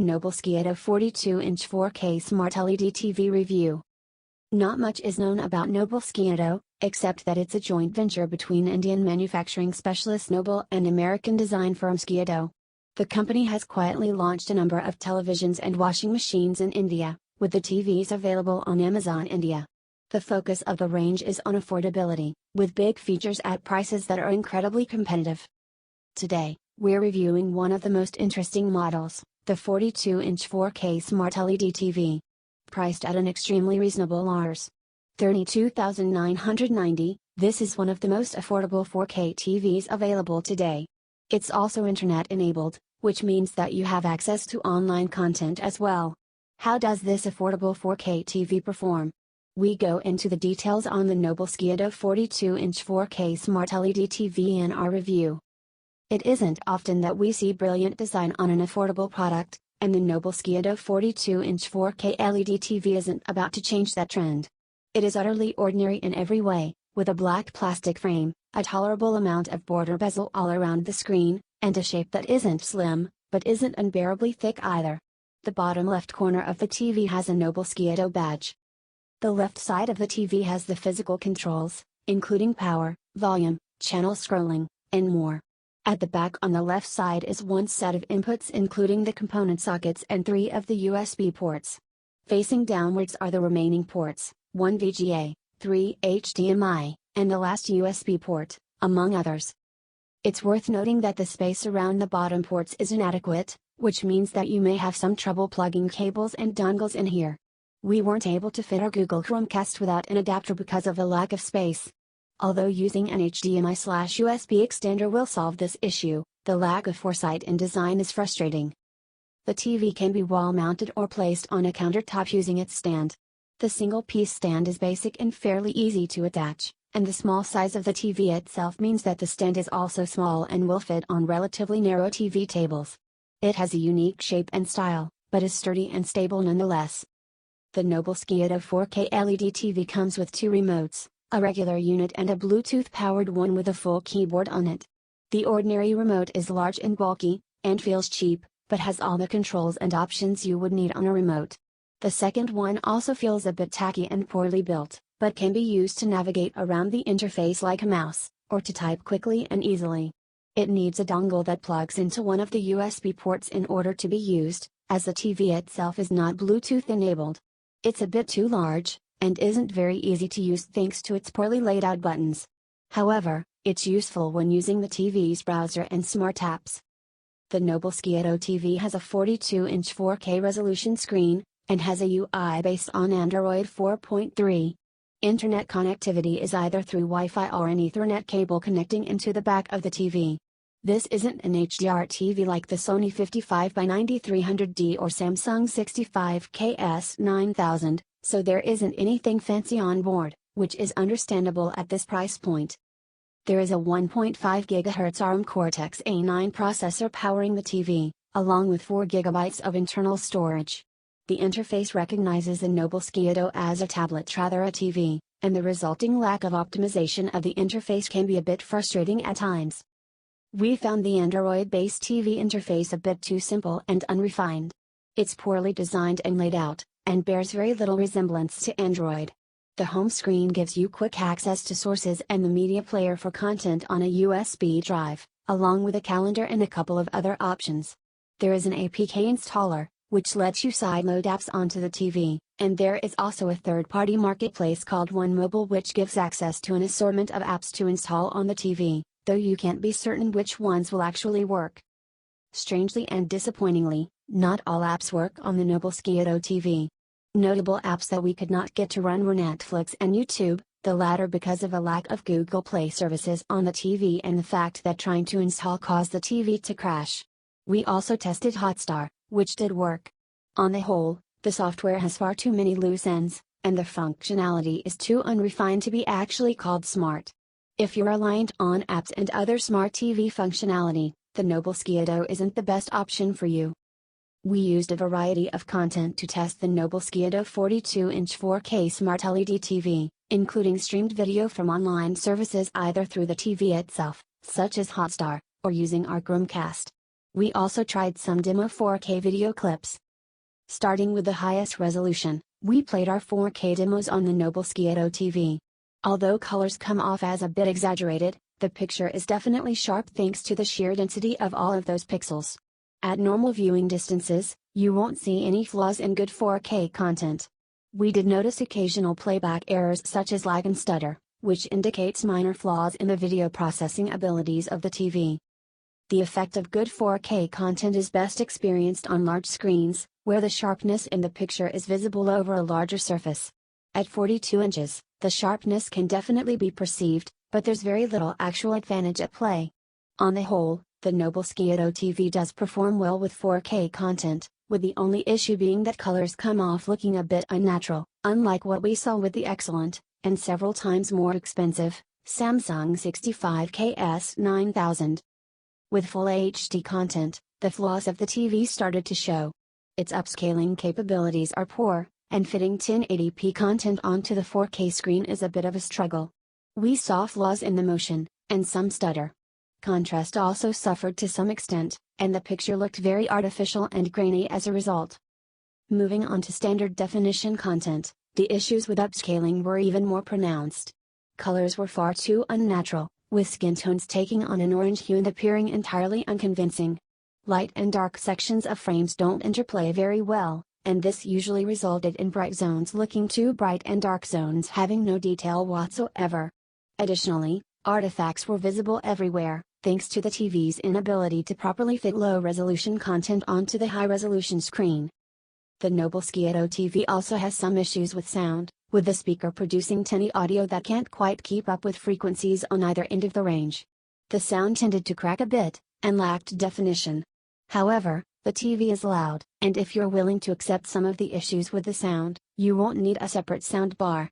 Noble Skiodo 42-inch 4K Smart LED TV Review. Not much is known about Noble Skiodo, except that it's a joint venture between Indian manufacturing specialist Noble and American design firm Skiodo. The company has quietly launched a number of televisions and washing machines in India, with the TVs available on Amazon India. The focus of the range is on affordability, with big features at prices that are incredibly competitive. Today, we're reviewing one of the most interesting models, the 42-inch 4K Smart LED TV. Priced at an extremely reasonable Rs. 32,990, this is one of the most affordable 4K TVs available today. It's also internet-enabled, which means that you have access to online content as well. How does this affordable 4K TV perform? We go into the details on the Noble Skiodo 42-inch 4K Smart LED TV in our review. It isn't often that we see brilliant design on an affordable product, and the Noble Skiodo 42-inch 4K LED TV isn't about to change that trend. It is utterly ordinary in every way, with a black plastic frame, a tolerable amount of border bezel all around the screen, and a shape that isn't slim, but isn't unbearably thick either. The bottom left corner of the TV has a Noble Skiodo badge. The left side of the TV has the physical controls, including power, volume, channel scrolling, and more. At the back on the left side is one set of inputs including the component sockets and 3 of the USB ports. Facing downwards are the remaining ports, 1 VGA, 3 HDMI, and the last USB port, among others. It's worth noting that the space around the bottom ports is inadequate, which means that you may have some trouble plugging cables and dongles in here. We weren't able to fit our Google Chromecast without an adapter because of the lack of space. Although using an HDMI/USB extender will solve this issue, the lack of foresight in design is frustrating. The TV can be wall-mounted or placed on a countertop using its stand. The single-piece stand is basic and fairly easy to attach, and the small size of the TV itself means that the stand is also small and will fit on relatively narrow TV tables. It has a unique shape and style, but is sturdy and stable nonetheless. The Noble Skiodo 4K LED TV comes with 2 remotes, a regular unit and a Bluetooth-powered one with a full keyboard on it. The ordinary remote is large and bulky, and feels cheap, but has all the controls and options you would need on a remote. The second one also feels a bit tacky and poorly built, but can be used to navigate around the interface like a mouse, or to type quickly and easily. It needs a dongle that plugs into one of the USB ports in order to be used, as the TV itself is not Bluetooth-enabled. It's a bit too large, and isn't very easy to use thanks to its poorly laid out buttons. However, it's useful when using the TV's browser and smart apps. The Noble Skiodo TV has a 42-inch 4K resolution screen, and has a UI based on Android 4.3. Internet connectivity is either through Wi-Fi or an Ethernet cable connecting into the back of the TV. This isn't an HDR TV like the Sony 55x9300D or Samsung 65KS9000, so there isn't anything fancy on board, which is understandable at this price point. There is a 1.5 GHz ARM Cortex-A9 processor powering the TV, along with 4 GB of internal storage. The interface recognizes the Noble Skiodo as a tablet rather a TV, and the resulting lack of optimization of the interface can be a bit frustrating at times. We found the Android-based TV interface a bit too simple and unrefined. It's poorly designed and laid out, and bears very little resemblance to Android. The home screen gives you quick access to sources and the media player for content on a USB drive, along with a calendar and a couple of other options. There is an APK installer, which lets you sideload apps onto the TV, and there is also a third-party marketplace called OneMobile which gives access to an assortment of apps to install on the TV, though you can't be certain which ones will actually work. Strangely and disappointingly, not all apps work on the Noble Skiodo TV. Notable apps that we could not get to run were Netflix and YouTube, the latter because of a lack of Google Play services on the TV and the fact that trying to install caused the TV to crash. We also tested Hotstar, which did work. On the whole, the software has far too many loose ends, and the functionality is too unrefined to be actually called smart. If you're reliant on apps and other smart TV functionality, the Noble Skiodo isn't the best option for you. We used a variety of content to test the Noble Skiodo 42-inch 4K Smart LED TV, including streamed video from online services either through the TV itself, such as Hotstar, or using our Chromecast. We also tried some demo 4K video clips. Starting with the highest resolution, we played our 4K demos on the Noble Skiodo TV. Although colors come off as a bit exaggerated, the picture is definitely sharp thanks to the sheer density of all of those pixels. At normal viewing distances, you won't see any flaws in good 4K content. We did notice occasional playback errors such as lag and stutter, which indicates minor flaws in the video processing abilities of the TV. The effect of good 4K content is best experienced on large screens, where the sharpness in the picture is visible over a larger surface. At 42 inches, the sharpness can definitely be perceived, but there's very little actual advantage at play. On the whole, the Noble Skiodo TV does perform well with 4K content, with the only issue being that colors come off looking a bit unnatural, unlike what we saw with the excellent, and several times more expensive, Samsung 65K S9000. With full HD content, the flaws of the TV started to show. Its upscaling capabilities are poor, and fitting 1080p content onto the 4K screen is a bit of a struggle. We saw flaws in the motion, and some stutter. Contrast also suffered to some extent, and the picture looked very artificial and grainy as a result. Moving on to standard definition content, the issues with upscaling were even more pronounced. Colors were far too unnatural, with skin tones taking on an orange hue and appearing entirely unconvincing. Light and dark sections of frames don't interplay very well, and this usually resulted in bright zones looking too bright and dark zones having no detail whatsoever. Additionally, artifacts were visible everywhere, thanks to the TV's inability to properly fit low-resolution content onto the high-resolution screen. The Noble Skiodo TV also has some issues with sound, with the speaker producing tinny audio that can't quite keep up with frequencies on either end of the range. The sound tended to crack a bit, and lacked definition. However, the TV is loud, and if you're willing to accept some of the issues with the sound, you won't need a separate sound bar.